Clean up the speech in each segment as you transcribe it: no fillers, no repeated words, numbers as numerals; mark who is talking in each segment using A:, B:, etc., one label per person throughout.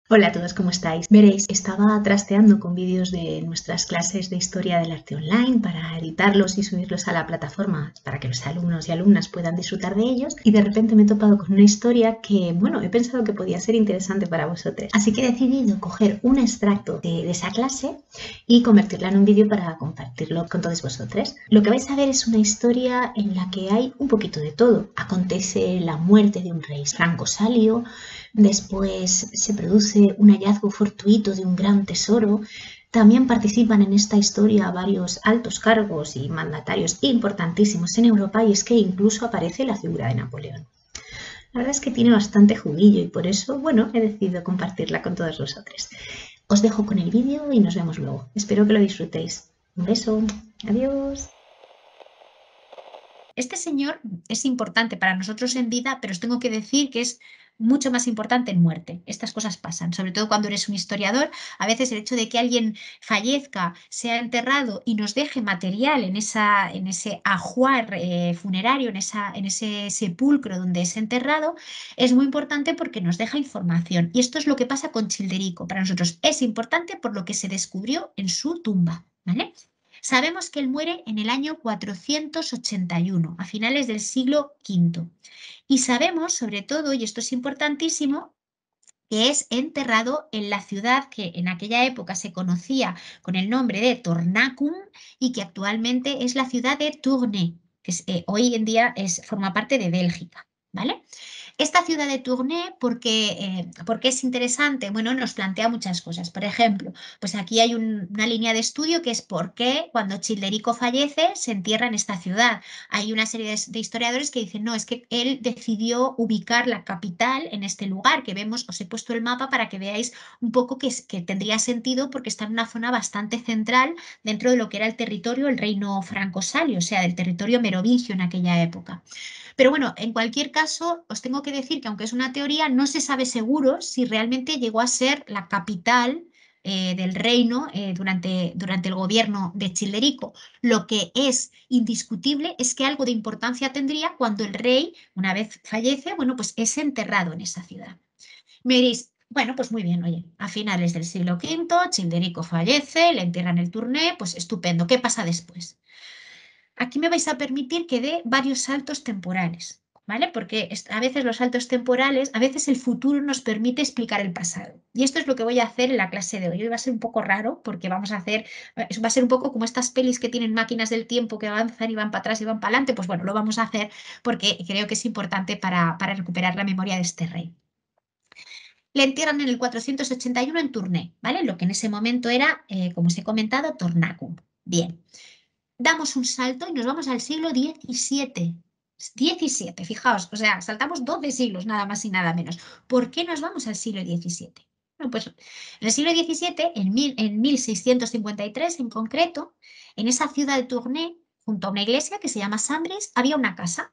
A: Hola a todos, ¿cómo estáis? Veréis, estaba trasteando con vídeos de nuestras clases de historia del arte online para editarlos y subirlos a la plataforma para que los alumnos y alumnas puedan disfrutar de ellos y de repente me he topado con una historia que, bueno, he pensado que podía ser interesante para vosotros. Así que he decidido coger un extracto de esa clase y convertirla en un vídeo para compartirlo con todos vosotros. Lo que vais a ver es una historia en la que hay un poquito de todo. Acontece la muerte de un rey Franco Salio. Después se produce un hallazgo fortuito de un gran tesoro. También participan en esta historia varios altos cargos y mandatarios importantísimos en Europa y es que incluso aparece la figura de Napoleón. La verdad es que tiene bastante juguillo y por eso, bueno, he decidido compartirla con todos vosotros. Os dejo con el vídeo y nos vemos luego. Espero que lo disfrutéis. Un beso. Adiós.
B: Este señor es importante para nosotros en vida, pero os tengo que decir que es mucho más importante en muerte. Estas cosas pasan, sobre todo cuando eres un historiador. A veces el hecho de que alguien fallezca, sea enterrado y nos deje material en ese ajuar funerario, en ese sepulcro donde es enterrado, es muy importante porque nos deja información. Y esto es lo que pasa con Childerico. Para nosotros es importante por lo que se descubrió en su tumba, ¿vale? Sabemos que él muere en el año 481, a finales del siglo V. Y sabemos, sobre todo, y esto es importantísimo, que es enterrado en la ciudad que en aquella época se conocía con el nombre de Tornacum y que actualmente es la ciudad de Tournai, que hoy en día forma parte de Bélgica, ¿vale? Esta ciudad de Tournai, ¿por qué es interesante? Bueno, nos plantea muchas cosas. Por ejemplo, pues aquí hay una línea de estudio que es por qué cuando Childerico fallece se entierra en esta ciudad. Hay una serie de historiadores que dicen, no, es que él decidió ubicar la capital en este lugar que vemos, os he puesto el mapa para que veáis un poco que tendría sentido porque está en una zona bastante central dentro de lo que era el territorio, el reino franco-salio, o sea, del territorio merovingio en aquella época. Pero bueno, en cualquier caso, os tengo que decir que aunque es una teoría, no se sabe seguro si realmente llegó a ser la capital del reino durante el gobierno de Childerico. Lo que es indiscutible es que algo de importancia tendría cuando el rey, una vez fallece, bueno, pues es enterrado en esa ciudad. Me diréis, bueno, pues muy bien, oye, a finales del siglo V, Childerico fallece, le entierran el Tournai, pues estupendo, ¿qué pasa después? Aquí me vais a permitir que dé varios saltos temporales, ¿vale? Porque a veces los saltos temporales, a veces el futuro nos permite explicar el pasado. Y esto es lo que voy a hacer en la clase de hoy. Hoy va a ser un poco raro porque vamos a hacer, va a ser un poco como estas pelis que tienen máquinas del tiempo que avanzan y van para atrás y van para adelante. Pues bueno, lo vamos a hacer porque creo que es importante para recuperar la memoria de este rey. Le entierran en el 481 en Tournai, ¿vale? Lo que en ese momento era, como os he comentado, Tornacum. Bien. Damos un salto y nos vamos al siglo XVII. 17, fijaos, o sea, saltamos 12 siglos, nada más y nada menos. ¿Por qué nos vamos al siglo XVII? Bueno, pues en el siglo XVII, en 1653 en concreto, en esa ciudad de Tournai, junto a una iglesia que se llama Sambres, había una casa.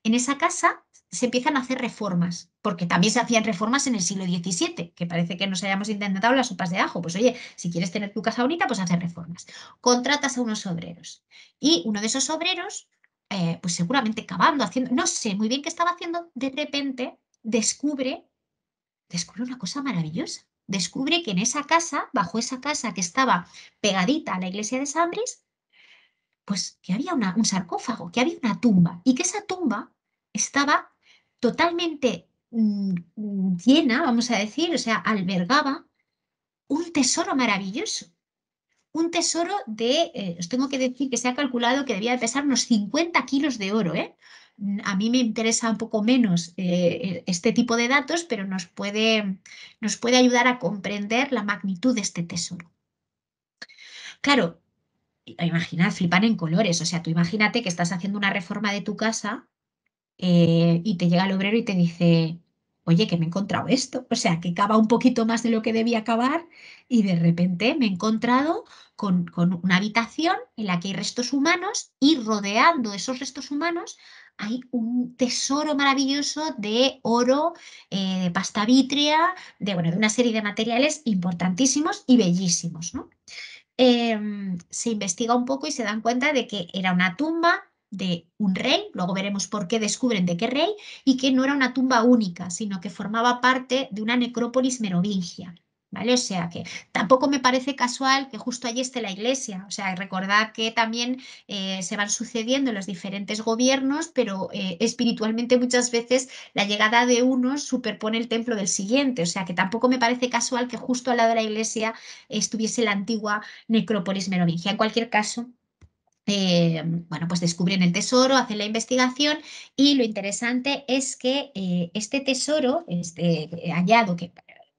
B: En esa casa se empiezan a hacer reformas, porque también se hacían reformas en el siglo XVII, que parece que nos hayamos intentado las sopas de ajo. Pues oye, si quieres tener tu casa bonita, pues hacer reformas. Contratas a unos obreros y uno de esos obreros, pues seguramente cavando, haciendo, no sé muy bien qué estaba haciendo, de repente descubre una cosa maravillosa. Descubre que en esa casa, bajo esa casa que estaba pegadita a la iglesia de Sambres, pues que había un sarcófago, que había una tumba y que esa tumba estaba totalmente llena, vamos a decir, o sea, albergaba un tesoro maravilloso. Un tesoro os tengo que decir que se ha calculado que debía de pesar unos 50 kilos de oro, ¿eh? A mí me interesa un poco menos este tipo de datos, pero nos puede ayudar a comprender la magnitud de este tesoro. Claro, imaginad, flipan en colores. O sea, tú imagínate que estás haciendo una reforma de tu casa y te llega el obrero y te dice, oye, que me he encontrado esto. O sea, que cava un poquito más de lo que debía cavar y de repente me he encontrado con una habitación en la que hay restos humanos y rodeando esos restos humanos hay un tesoro maravilloso de oro, de pasta vítrea, bueno, de una serie de materiales importantísimos y bellísimos, ¿no? Se investiga un poco y se dan cuenta de que era una tumba de un rey, luego veremos por qué descubren de qué rey, y que no era una tumba única, sino que formaba parte de una necrópolis merovingia. ¿Vale? O sea que tampoco me parece casual que justo allí esté la iglesia. O sea, recordad que también se van sucediendo los diferentes gobiernos, pero espiritualmente muchas veces la llegada de unos superpone el templo del siguiente. O sea que tampoco me parece casual que justo al lado de la iglesia estuviese la antigua necrópolis merovingia. En cualquier caso, bueno, pues descubren el tesoro, hacen la investigación y lo interesante es que este tesoro, este hallado, que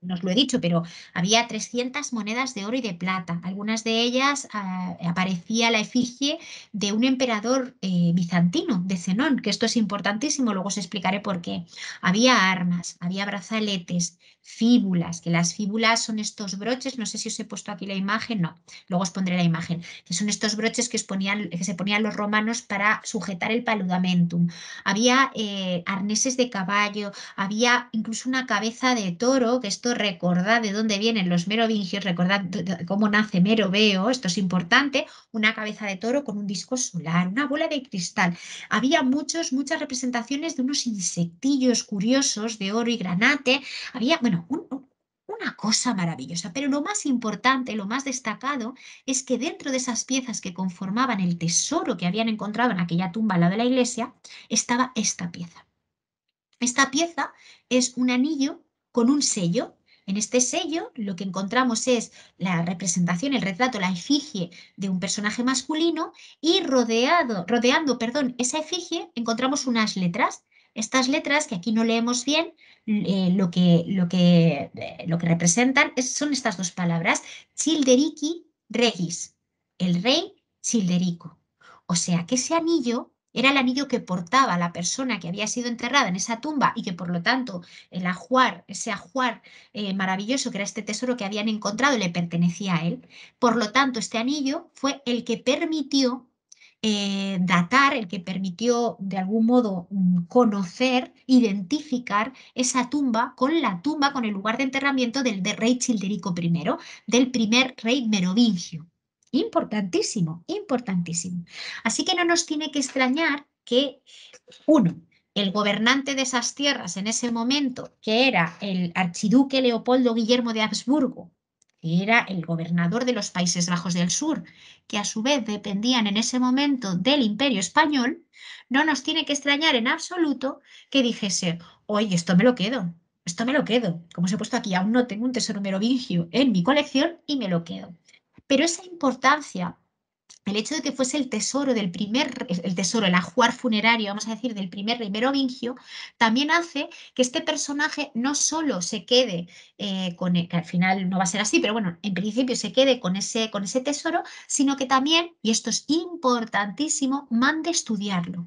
B: no os lo he dicho, pero había 300 monedas de oro y de plata. Algunas de ellas aparecía la efigie de un emperador bizantino, de Zenón, que esto es importantísimo, luego os explicaré por qué. Había armas, había brazaletes, fíbulas, que las fíbulas son estos broches, no sé si os he puesto aquí la imagen, no, luego os pondré la imagen, que son estos broches que se ponían los romanos para sujetar el paludamentum. Había arneses de caballo, había incluso una cabeza de toro, que esto recordad de dónde vienen los merovingios, recordad cómo nace Meroveo, esto es importante, una cabeza de toro con un disco solar, una bola de cristal. Había muchas representaciones de unos insectillos curiosos de oro y granate, había, bueno, una cosa maravillosa, pero lo más importante, lo más destacado, es que dentro de esas piezas que conformaban el tesoro que habían encontrado en aquella tumba al lado de la iglesia, estaba esta pieza. Esta pieza es un anillo con un sello. En este sello lo que encontramos es la representación, el retrato, la efigie de un personaje masculino y rodeando, esa efigie encontramos unas letras. Estas letras, que aquí no leemos bien, lo que representan son estas dos palabras, Childerici Regis, el rey Childerico. O sea que ese anillo era el anillo que portaba la persona que había sido enterrada en esa tumba y que por lo tanto ese ajuar maravilloso que era este tesoro que habían encontrado le pertenecía a él. Por lo tanto, este anillo fue el que permitió datar, el que permitió de algún modo conocer, identificar esa tumba, con el lugar de enterramiento del rey Childerico I, del primer rey merovingio. Importantísimo, importantísimo. Así que no nos tiene que extrañar que, uno, el gobernante de esas tierras en ese momento, que era el archiduque Leopoldo Guillermo de Habsburgo, que era el gobernador de los Países Bajos del Sur, que a su vez dependían en ese momento del Imperio Español, no nos tiene que extrañar en absoluto que dijese, oye, esto me lo quedo, esto me lo quedo. Como os he puesto aquí, aún no tengo un tesoro merovingio en mi colección y me lo quedo. Pero esa importancia, el hecho de que fuese el tesoro, el ajuar funerario, vamos a decir, del primer rey merovingio, también hace que este personaje no solo se quede que al final no va a ser así, pero bueno, en principio se quede con ese tesoro, sino que también, y esto es importantísimo, mande estudiarlo.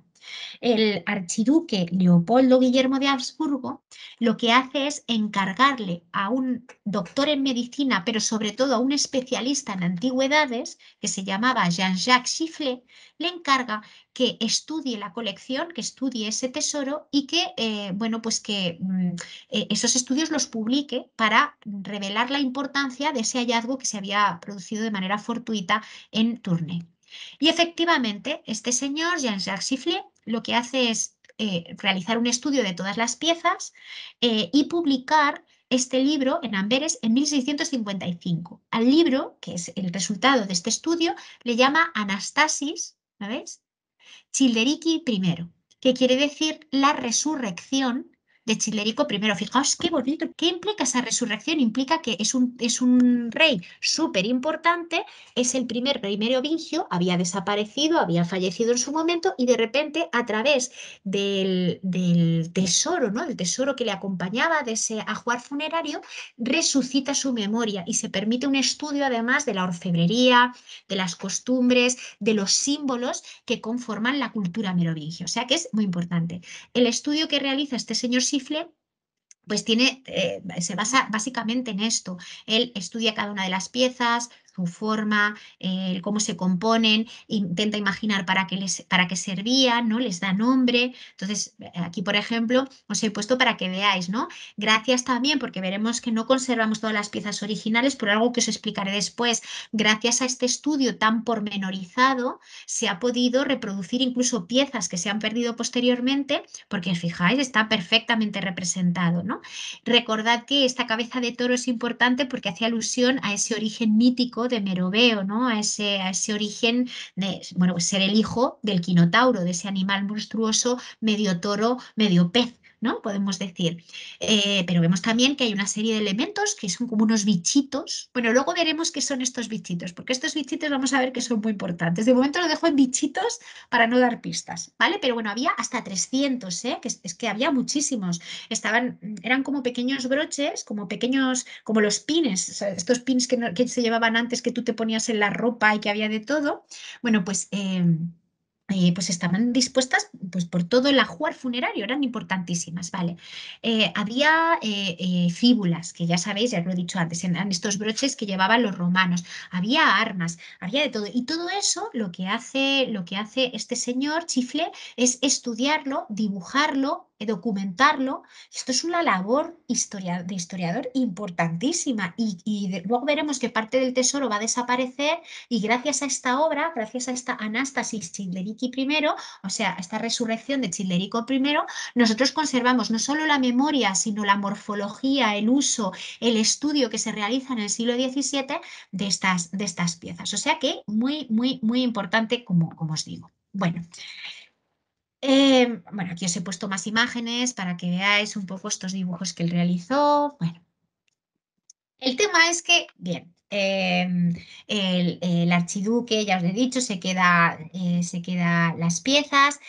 B: El archiduque Leopoldo Guillermo de Habsburgo lo que hace es encargarle a un doctor en medicina, pero sobre todo a un especialista en antigüedades, que se llamaba Jean-Jacques Chifflet, le encarga que estudie la colección, que estudie ese tesoro y que, bueno, pues que esos estudios los publique para revelar la importancia de ese hallazgo que se había producido de manera fortuita en Tournai. Y efectivamente, este señor, Jean-Jacques Chifflet, lo que hace es realizar un estudio de todas las piezas y publicar este libro en Amberes en 1655. Al libro, que es el resultado de este estudio, le llama Anastasis, ¿sabéis? Childerici I, que quiere decir la resurrección de Childerico I. Fijaos qué bonito. ¿Qué implica esa resurrección? Implica que es un rey súper importante, es el primer rey merovingio, había desaparecido, había fallecido en su momento y de repente a través del tesoro, ¿no? Del tesoro que le acompañaba, de ese ajuar funerario, resucita su memoria y se permite un estudio además de la orfebrería, de las costumbres, de los símbolos que conforman la cultura merovingia. O sea que es muy importante. El estudio que realiza este señor Chifflet pues se basa básicamente en esto. Él estudia cada una de las piezas, su forma, cómo se componen, intenta imaginar para qué servían, ¿no? Les da nombre. Entonces, aquí, por ejemplo, os he puesto para que veáis, ¿no? Gracias también, porque veremos que no conservamos todas las piezas originales, por algo que os explicaré después. Gracias a este estudio tan pormenorizado, se ha podido reproducir incluso piezas que se han perdido posteriormente, porque fijáis, está perfectamente representado, ¿no? Recordad que esta cabeza de toro es importante porque hace alusión a ese origen mítico de Meroveo, ¿no? A ese origen de, bueno, pues ser el hijo del quinotauro, de ese animal monstruoso, medio toro, medio pez, ¿no? Podemos decir. Pero vemos también que hay una serie de elementos que son como unos bichitos. Bueno, luego veremos qué son estos bichitos, porque estos bichitos vamos a ver que son muy importantes. De momento lo dejo en bichitos para no dar pistas, ¿vale? Pero bueno, había hasta 300, ¿eh? Que es que había muchísimos. Eran como pequeños broches, como pequeños, como los pines, o sea, estos pins que se llevaban antes, que tú te ponías en la ropa y que había de todo. Bueno, pues estaban dispuestas pues, por todo el ajuar funerario, eran importantísimas, ¿vale? Había fíbulas, que ya sabéis, ya lo he dicho antes, eran estos broches que llevaban los romanos, había armas, había de todo. Y todo eso lo que hace este señor Chiflé es estudiarlo, dibujarlo, documentarlo. Esto es una labor de historiador importantísima y luego veremos que parte del tesoro va a desaparecer y gracias a esta obra, gracias a esta Anástasis Childerici I, o sea, a esta resurrección de Childerico I, nosotros conservamos no solo la memoria, sino la morfología, el uso, el estudio que se realiza en el siglo XVII de estas piezas. O sea que muy, muy, muy importante, como os digo. Bueno, aquí os he puesto más imágenes para que veáis un poco estos dibujos que él realizó. Bueno, el tema es que, bien, el archiduque, ya os he dicho, se queda las piezas.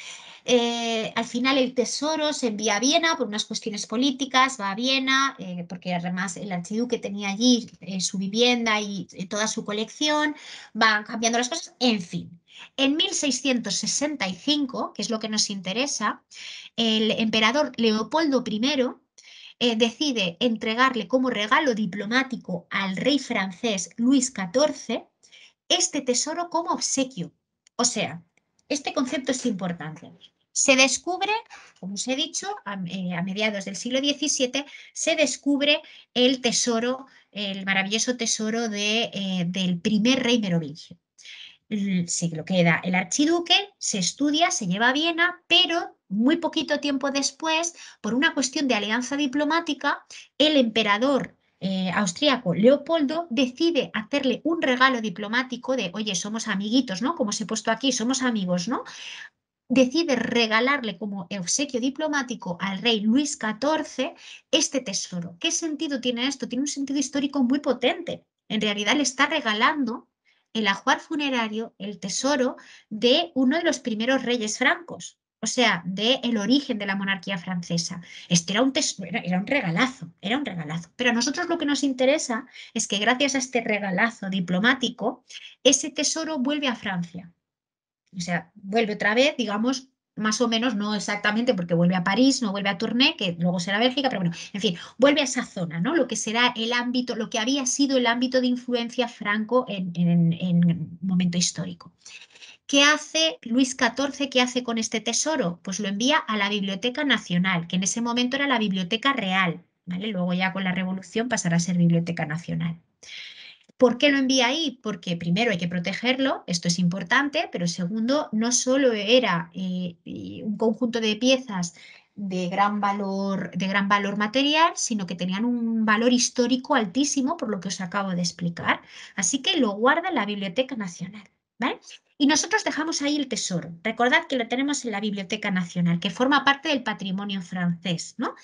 B: Al final el tesoro se envía a Viena por unas cuestiones políticas, va a Viena, porque además el archiduque tenía allí su vivienda y toda su colección, van cambiando las cosas, en fin. En 1665, que es lo que nos interesa, el emperador Leopoldo I decide entregarle como regalo diplomático al rey francés Luis XIV este tesoro como obsequio. O sea, este concepto es importante. Se descubre, como os he dicho, a mediados del siglo XVII, se descubre el tesoro, el maravilloso tesoro del primer rey merovingio. Se lo queda el archiduque, se estudia, se lleva a Viena, pero muy poquito tiempo después, por una cuestión de alianza diplomática, el emperador austríaco Leopoldo decide hacerle un regalo diplomático de, oye, somos amiguitos, ¿no? Como os he puesto aquí, somos amigos, ¿no? Decide regalarle como obsequio diplomático al rey Luis XIV este tesoro. ¿Qué sentido tiene esto? Tiene un sentido histórico muy potente. En realidad le está regalando el ajuar funerario, el tesoro de uno de los primeros reyes francos, o sea, del origen de la monarquía francesa. Este era un tesoro, era un regalazo, era un regalazo. Pero a nosotros lo que nos interesa es que gracias a este regalazo diplomático, ese tesoro vuelve a Francia. O sea, vuelve otra vez, digamos, más o menos, no exactamente porque vuelve a París, no vuelve a Tournai, que luego será Bélgica, pero bueno, en fin, vuelve a esa zona, ¿no? Lo que será el ámbito, lo que había sido el ámbito de influencia franco en un momento histórico. ¿Qué hace Luis XIV? ¿Qué hace con este tesoro? Pues lo envía a la Biblioteca Nacional, que en ese momento era la Biblioteca Real, ¿vale? Luego ya con la Revolución pasará a ser Biblioteca Nacional. ¿Por qué lo envía ahí? Porque primero hay que protegerlo, esto es importante, pero segundo, no solo era un conjunto de piezas de gran valor material, sino que tenían un valor histórico altísimo, por lo que os acabo de explicar. Así que lo guarda en la Biblioteca Nacional, ¿vale? Y nosotros dejamos ahí el tesoro. Recordad que lo tenemos en la Biblioteca Nacional, que forma parte del patrimonio francés, ¿no?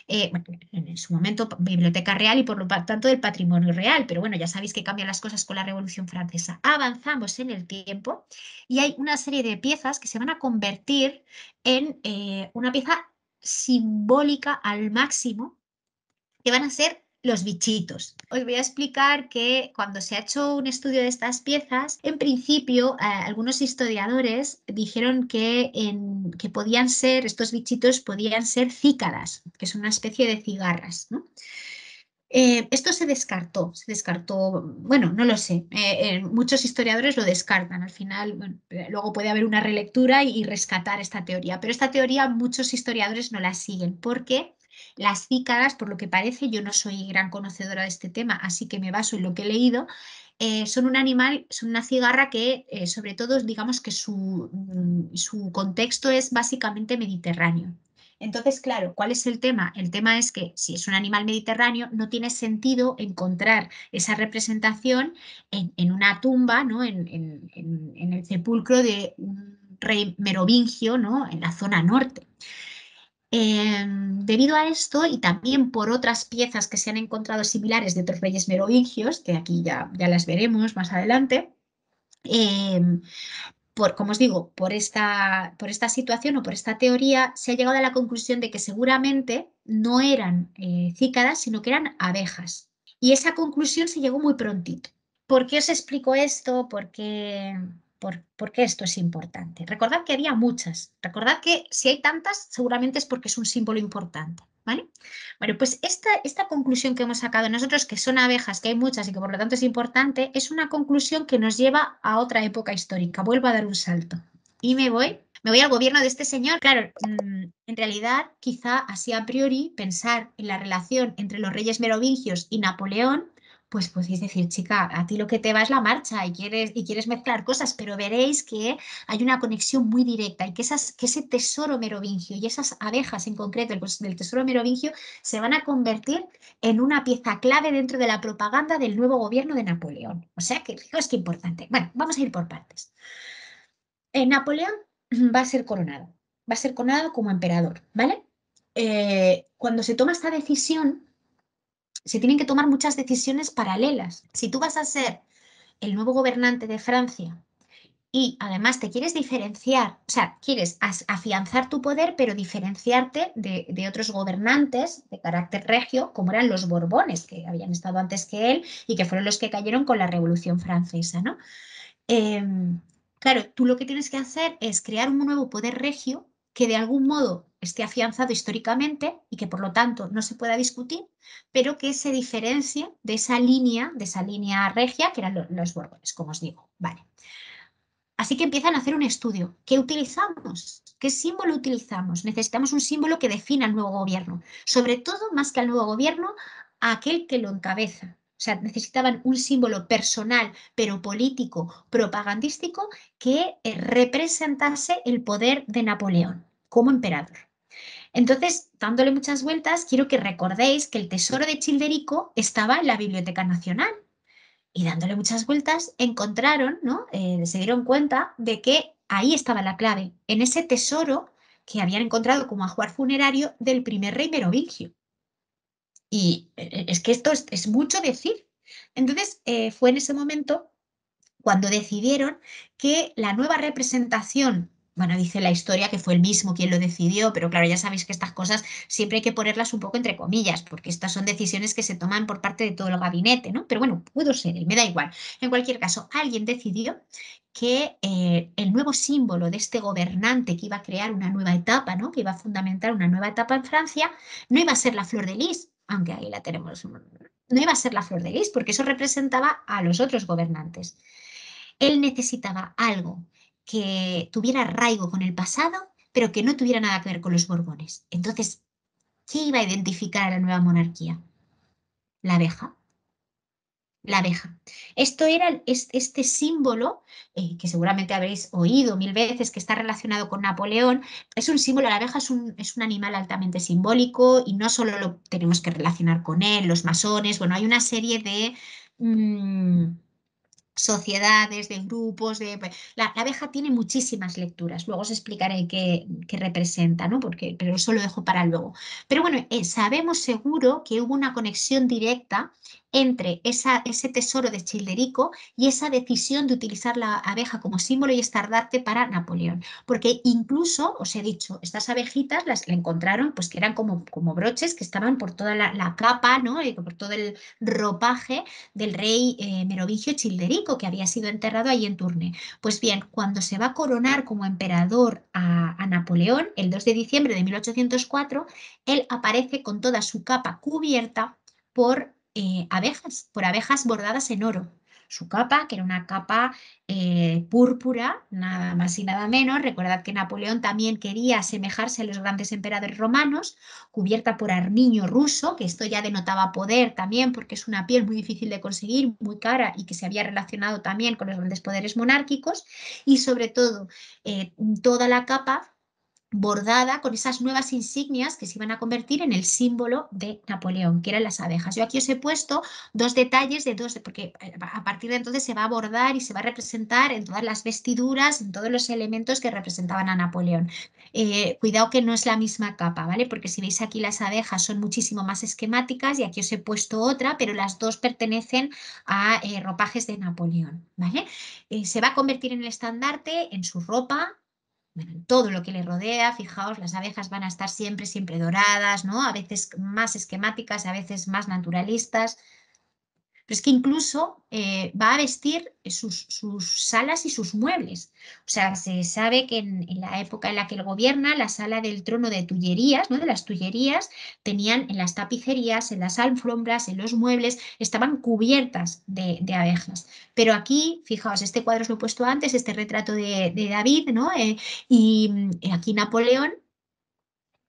B: Bueno, en su momento Biblioteca Real y por lo tanto del patrimonio real, pero bueno, ya sabéis que cambian las cosas con la Revolución Francesa. Avanzamos en el tiempo y hay una serie de piezas que se van a convertir en una pieza simbólica al máximo, que van a ser los bichitos. Os voy a explicar que cuando se ha hecho un estudio de estas piezas, en principio algunos historiadores dijeron que podían ser, estos bichitos podían ser cícadas, que es una especie de cigarras, ¿no? Esto se descartó, bueno, no lo sé, muchos historiadores lo descartan, al final, bueno, luego puede haber una relectura y rescatar esta teoría, pero esta teoría muchos historiadores no la siguen porque las cícadas, por lo que parece, yo no soy gran conocedora de este tema, así que me baso en lo que he leído, son un animal, son una cigarra que sobre todo digamos que su contexto es básicamente mediterráneo. Entonces, claro, ¿cuál es el tema? El tema es que si es un animal mediterráneo, no tiene sentido encontrar esa representación en una tumba, ¿no? En el sepulcro de un rey merovingio, ¿no? En la zona norte. Debido a esto y también por otras piezas que se han encontrado similares de otros reyes merovingios, que aquí ya las veremos más adelante, como os digo, por esta situación o por esta teoría, se ha llegado a la conclusión de que seguramente no eran cícadas, sino que eran abejas. Y esa conclusión se llegó muy prontito. ¿Por qué os explico esto? ¿Por qué esto es importante? Recordad que había muchas. Recordad que si hay tantas, seguramente es porque es un símbolo importante. ¿Vale? Bueno, pues esta conclusión que hemos sacado nosotros, que son abejas, que hay muchas y que por lo tanto es importante, es una conclusión que nos lleva a otra época histórica. Vuelvo a dar un salto. Y me voy al gobierno de este señor. Claro, en realidad, quizá así a priori, pensar en la relación entre los reyes merovingios y Napoleón, pues podéis decir, chica, a ti lo que te va es la marcha y quieres mezclar cosas, pero veréis que hay una conexión muy directa y que ese tesoro merovingio y esas abejas en concreto del tesoro merovingio se van a convertir en una pieza clave dentro de la propaganda del nuevo gobierno de Napoleón. O sea que, fijaos qué importante. Bueno, vamos a ir por partes. Napoleón va a ser coronado como emperador, ¿vale? Cuando se toma esta decisión, se tienen que tomar muchas decisiones paralelas. Si tú vas a ser el nuevo gobernante de Francia y además te quieres diferenciar, o sea, quieres afianzar tu poder, pero diferenciarte de otros gobernantes de carácter regio, como eran los Borbones, que habían estado antes que él y que fueron los que cayeron con la Revolución Francesa, ¿no? Claro, tú lo que tienes que hacer es crear un nuevo poder regio que de algún modo esté afianzado históricamente y que por lo tanto no se pueda discutir, pero que se diferencie de esa línea regia que eran los Borbones, como os digo. Vale. Así que empiezan a hacer un estudio. ¿Qué utilizamos? ¿Qué símbolo utilizamos? Necesitamos un símbolo que defina al nuevo gobierno. Sobre todo, más que al nuevo gobierno, a aquel que lo encabeza. O sea, necesitaban un símbolo personal, pero político, propagandístico, que representase el poder de Napoleón como emperador. Entonces, dándole muchas vueltas, quiero que recordéis que el tesoro de Childerico estaba en la Biblioteca Nacional. Y dándole muchas vueltas, encontraron, ¿no? Se dieron cuenta de que ahí estaba la clave, en ese tesoro que habían encontrado como ajuar funerario del primer rey merovingio. Y es que esto es mucho decir. Entonces, fue en ese momento cuando decidieron que la nueva representación, bueno, dice la historia que fue el mismo quien lo decidió, pero claro, ya sabéis que estas cosas siempre hay que ponerlas un poco entre comillas, porque estas son decisiones que se toman por parte de todo el gabinete, ¿no? Pero bueno, pudo ser, me da igual. En cualquier caso, alguien decidió que el nuevo símbolo de este gobernante que iba a crear una nueva etapa, ¿no? Que iba a fundamentar una nueva etapa en Francia, no iba a ser la flor de lis, aunque ahí la tenemos, no iba a ser la flor de lis, porque eso representaba a los otros gobernantes. Él necesitaba algo que tuviera arraigo con el pasado, pero que no tuviera nada que ver con los Borbones. Entonces, ¿qué iba a identificar a la nueva monarquía? La abeja. La abeja. Esto era este símbolo que seguramente habréis oído mil veces, que está relacionado con Napoleón. Es un símbolo, la abeja es un animal altamente simbólico y no solo lo tenemos que relacionar con él, los masones, bueno, hay una serie de sociedades, de grupos, la abeja tiene muchísimas lecturas, luego os explicaré qué representa, ¿no? Pero eso lo dejo para luego. Pero bueno, sabemos seguro que hubo una conexión directa entre ese tesoro de Childerico y esa decisión de utilizar la abeja como símbolo y estandarte para Napoleón. Porque incluso, os he dicho, estas abejitas la encontraron, pues que eran como broches que estaban por toda la capa, ¿no? Y por todo el ropaje del rey merovingio Childerico, que había sido enterrado ahí en Tournai. Pues bien, cuando se va a coronar como emperador a Napoleón, el 2 de diciembre de 1804, él aparece con toda su capa cubierta por abejas, por abejas bordadas en oro. Su capa, que era una capa púrpura, nada más y nada menos. Recordad que Napoleón también quería asemejarse a los grandes emperadores romanos, cubierta por armiño ruso, que esto ya denotaba poder también, porque es una piel muy difícil de conseguir, muy cara y que se había relacionado también con los grandes poderes monárquicos. Y sobre todo, toda la capa bordada con esas nuevas insignias que se iban a convertir en el símbolo de Napoleón, que eran las abejas. Yo aquí os he puesto dos detalles porque a partir de entonces se va a bordar y se va a representar en todas las vestiduras, en todos los elementos que representaban a Napoleón. Cuidado que no es la misma capa, ¿vale? Porque si veis aquí las abejas son muchísimo más esquemáticas y aquí os he puesto otra, pero las dos pertenecen a ropajes de Napoleón, ¿vale? Se va a convertir en el estandarte, en su ropa, bueno, todo lo que le rodea. Fijaos, las abejas van a estar siempre, siempre doradas, ¿no? A veces más esquemáticas, a veces más naturalistas. Pero es que incluso va a vestir sus salas y sus muebles. O sea, se sabe que en la época en la que él gobierna, la sala del trono de Tullerías, ¿no? De las Tullerías, tenían en las tapicerías, en las alfombras, en los muebles, estaban cubiertas de abejas. Pero aquí, fijaos, este cuadro os lo he puesto antes, este retrato de David, ¿no? Y aquí Napoleón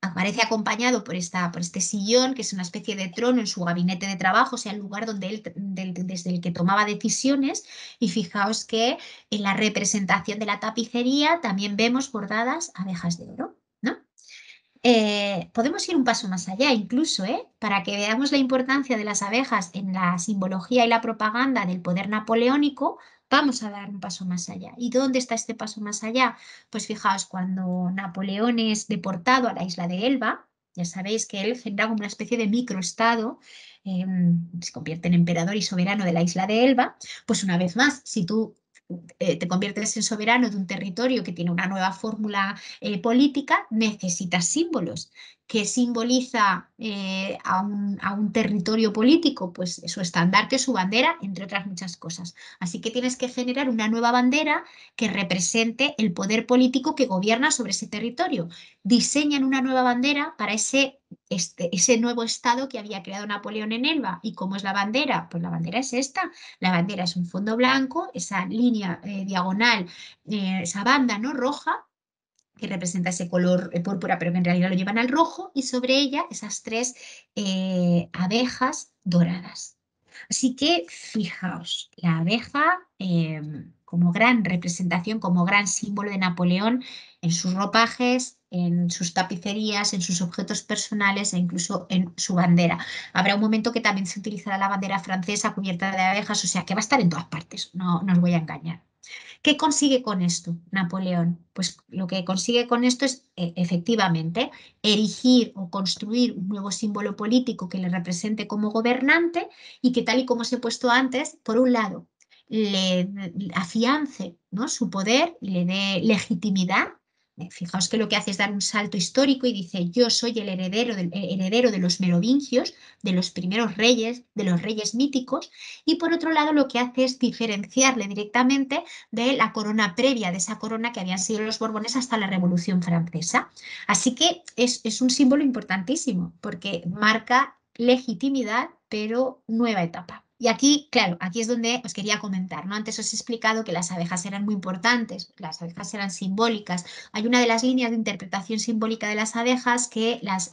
B: aparece acompañado por este sillón, que es una especie de trono en su gabinete de trabajo, o sea, el lugar donde desde el que tomaba decisiones. Y fijaos que en la representación de la tapicería también vemos bordadas abejas de oro, ¿no? Podemos ir un paso más allá incluso, para que veamos la importancia de las abejas en la simbología y la propaganda del poder napoleónico. Vamos a dar un paso más allá. ¿Y dónde está este paso más allá? Pues fijaos, cuando Napoleón es deportado a la isla de Elba, ya sabéis que él genera una especie de microestado, se convierte en emperador y soberano de la isla de Elba. Pues una vez más, si tú te conviertes en soberano de un territorio que tiene una nueva fórmula política, necesitas símbolos. ¿Qué simboliza a un territorio político? Pues su estandarte, su bandera, entre otras muchas cosas. Así que tienes que generar una nueva bandera que represente el poder político que gobierna sobre ese territorio. Diseñan una nueva bandera para ese nuevo estado que había creado Napoleón en Elba. ¿Y cómo es la bandera? Pues la bandera es esta. La bandera es un fondo blanco, esa línea diagonal, esa banda, ¿no?, roja, que representa ese color púrpura, pero que en realidad lo llevan al rojo, y sobre ella esas tres abejas doradas. Así que fijaos, la abeja como gran representación, como gran símbolo de Napoleón en sus ropajes, en sus tapicerías, en sus objetos personales e incluso en su bandera. Habrá un momento que también se utilizará la bandera francesa cubierta de abejas, o sea que va a estar en todas partes, no os voy a engañar. ¿Qué consigue con esto Napoleón? Pues lo que consigue con esto es efectivamente erigir o construir un nuevo símbolo político que le represente como gobernante y que, tal y como os he puesto antes, por un lado, le afiance, ¿no?, su poder y le dé legitimidad. Fijaos que lo que hace es dar un salto histórico y dice: yo soy el heredero de los merovingios, de los primeros reyes, de los reyes míticos. Y por otro lado, lo que hace es diferenciarle directamente de la corona previa, de esa corona que habían sido los Borbones hasta la Revolución Francesa. Así que es un símbolo importantísimo porque marca legitimidad, pero nueva etapa. Y aquí, claro, aquí es donde os quería comentar, ¿no? Antes os he explicado que las abejas eran muy importantes, las abejas eran simbólicas. Hay una de las líneas de interpretación simbólica de las abejas que las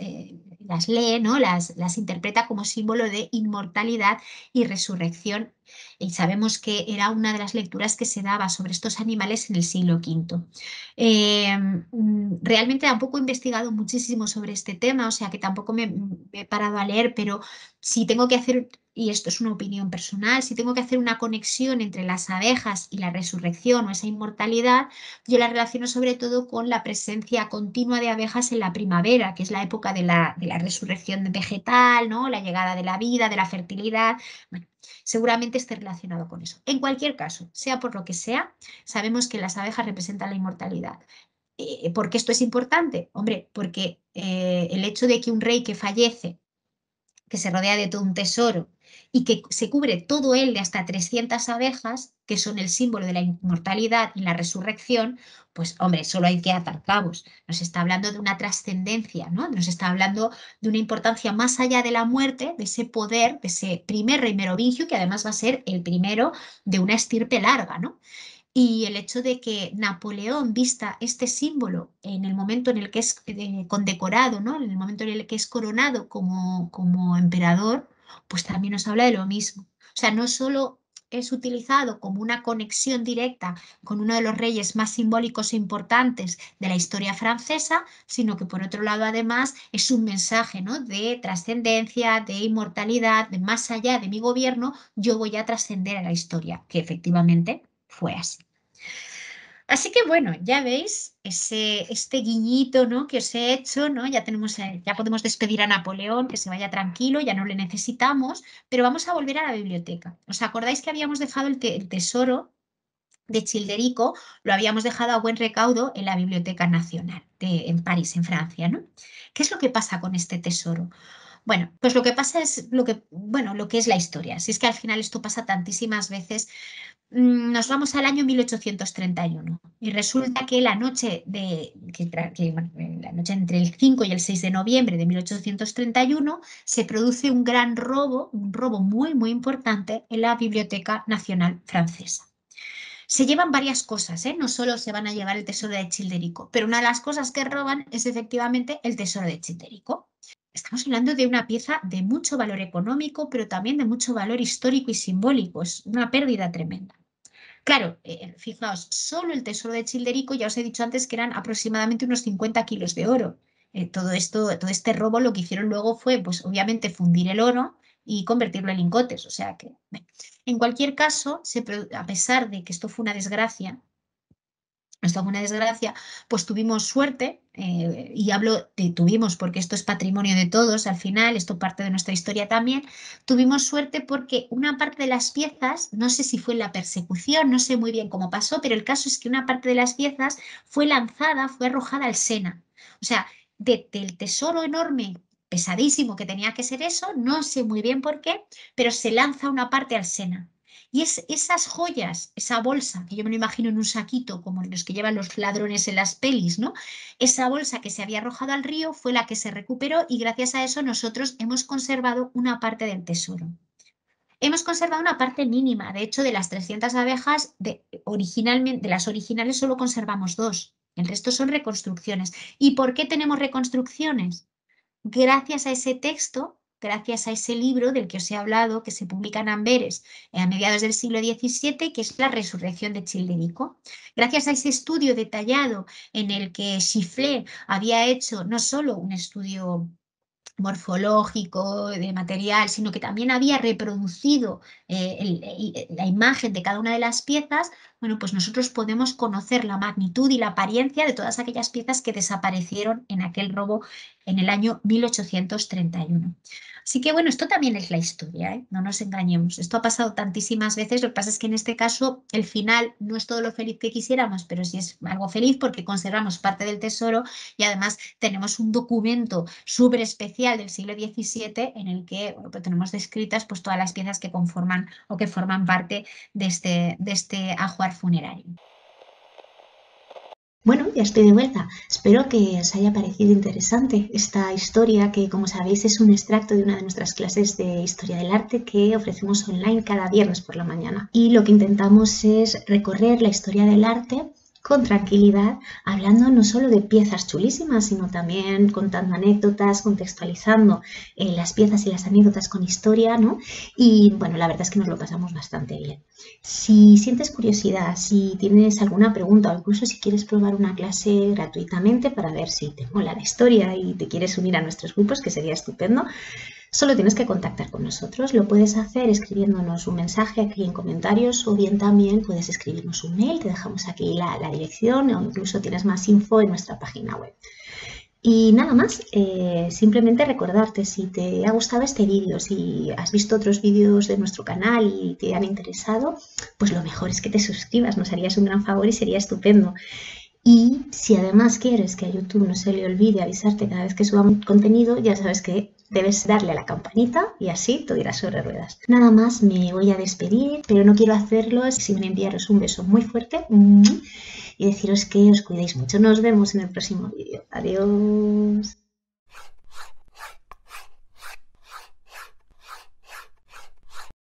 B: lee, ¿no? Las interpreta como símbolo de inmortalidad y resurrección. Y sabemos que era una de las lecturas que se daba sobre estos animales en el siglo V. Realmente tampoco he investigado muchísimo sobre este tema, o sea que tampoco me he parado a leer, pero si tengo que hacer, y esto es una opinión personal, si tengo que hacer una conexión entre las abejas y la resurrección o esa inmortalidad, yo la relaciono sobre todo con la presencia continua de abejas en la primavera, que es la época de la resurrección vegetal, ¿no? La llegada de la vida, de la fertilidad. Bueno, seguramente esté relacionado con eso. En cualquier caso, sea por lo que sea, sabemos que las abejas representan la inmortalidad. ¿Por qué esto es importante? Hombre, porque el hecho de que un rey que fallece que se rodea de todo un tesoro y que se cubre todo él de hasta 300 abejas, que son el símbolo de la inmortalidad y la resurrección, pues hombre, solo hay que atar cabos. Nos está hablando de una trascendencia, ¿no? Nos está hablando de una importancia más allá de la muerte, de ese poder, de ese primer rey merovingio, que además va a ser el primero de una estirpe larga, ¿no? Y el hecho de que Napoleón vista este símbolo en el momento en el que es condecorado, ¿no? En el momento en el que es coronado como emperador, pues también nos habla de lo mismo. O sea, no solo es utilizado como una conexión directa con uno de los reyes más simbólicos e importantes de la historia francesa, sino que por otro lado además es un mensaje, ¿no? De trascendencia, de inmortalidad, de más allá de mi gobierno, yo voy a trascender a la historia, que efectivamente fue así. Así que bueno, ya veis este guiñito, ¿no? Que os he hecho, ¿no? Ya tenemos, ya podemos despedir a Napoleón, que se vaya tranquilo, ya no le necesitamos, pero vamos a volver a la biblioteca. ¿Os acordáis que habíamos dejado el tesoro de Childerico? Lo habíamos dejado a buen recaudo en la Biblioteca Nacional en París, en Francia, ¿no? ¿Qué es lo que pasa con este tesoro? Bueno, pues lo que pasa es bueno, lo que es la historia. Si es que al final esto pasa tantísimas veces. Nos vamos al año 1831 y resulta que la noche, la noche entre el 5 y el 6 de noviembre de 1831 se produce un gran robo, un robo muy, muy importante en la Biblioteca Nacional Francesa. Se llevan varias cosas, ¿eh? No solo se van a llevar el tesoro de Childerico, pero una de las cosas que roban es efectivamente el tesoro de Childerico. Estamos hablando de una pieza de mucho valor económico, pero también de mucho valor histórico y simbólico. Es una pérdida tremenda. Claro, fijaos, solo el tesoro de Childerico, ya os he dicho antes que eran aproximadamente unos 50 kilos de oro. Todo este robo lo que hicieron luego fue, pues obviamente, fundir el oro y convertirlo en lingotes. O sea que, en cualquier caso, a pesar de que esto fue una desgracia, pues tuvimos suerte, y hablo de tuvimos porque esto es patrimonio de todos al final, esto parte de nuestra historia también, tuvimos suerte porque una parte de las piezas, no sé si fue en la persecución, no sé muy bien cómo pasó, pero el caso es que una parte de las piezas fue lanzada, fue arrojada al Sena. O sea, del tesoro enorme, pesadísimo que tenía que ser eso, no sé muy bien por qué, pero se lanza una parte al Sena. Y esas joyas, esa bolsa, que yo me lo imagino en un saquito, como los que llevan los ladrones en las pelis, ¿no? Esa bolsa que se había arrojado al río fue la que se recuperó y gracias a eso nosotros hemos conservado una parte del tesoro. Hemos conservado una parte mínima, de hecho de las 300 abejas, originalmente, de las originales solo conservamos 2, el resto son reconstrucciones. ¿Y por qué tenemos reconstrucciones? Gracias a ese texto, gracias a ese libro del que os he hablado, que se publica en Amberes a mediados del siglo XVII, que es La resurrección de Childerico. Gracias a ese estudio detallado en el que Chifflet había hecho no solo un estudio morfológico, de material, sino que también había reproducido la imagen de cada una de las piezas, bueno, pues nosotros podemos conocer la magnitud y la apariencia de todas aquellas piezas que desaparecieron en aquel robo en el año 1831. Así que bueno, esto también es la historia, ¿eh? No nos engañemos. Esto ha pasado tantísimas veces, lo que pasa es que en este caso el final no es todo lo feliz que quisiéramos, pero sí es algo feliz porque conservamos parte del tesoro y además tenemos un documento súper especial del siglo XVII en el que bueno, pues tenemos descritas pues, todas las piezas que conforman o que forman parte de este ajuar funerario.
A: Bueno, ya estoy de vuelta. Espero que os haya parecido interesante esta historia que, como sabéis, es un extracto de una de nuestras clases de Historia del Arte que ofrecemos online cada viernes por la mañana. Y lo que intentamos es recorrer la historia del arte con tranquilidad, hablando no solo de piezas chulísimas, sino también contando anécdotas, contextualizando las piezas y las anécdotas con historia, ¿no? Y bueno, la verdad es que nos lo pasamos bastante bien. Si sientes curiosidad, si tienes alguna pregunta o incluso si quieres probar una clase gratuitamente para ver si te mola la historia y te quieres unir a nuestros grupos, que sería estupendo, solo tienes que contactar con nosotros. Lo puedes hacer escribiéndonos un mensaje aquí en comentarios o bien también puedes escribirnos un mail, te dejamos aquí la dirección o incluso tienes más info en nuestra página web. Y nada más, simplemente recordarte, si te ha gustado este vídeo, si has visto otros vídeos de nuestro canal y te han interesado, pues lo mejor es que te suscribas, nos harías un gran favor y sería estupendo. Y si además quieres que a YouTube no se le olvide avisarte cada vez que subamos contenido, ya sabes que debes darle a la campanita y así todo irá sobre ruedas. Nada más, me voy a despedir, pero no quiero hacerlo sin enviaros un beso muy fuerte y deciros que os cuidéis mucho. Nos vemos en el próximo vídeo. Adiós.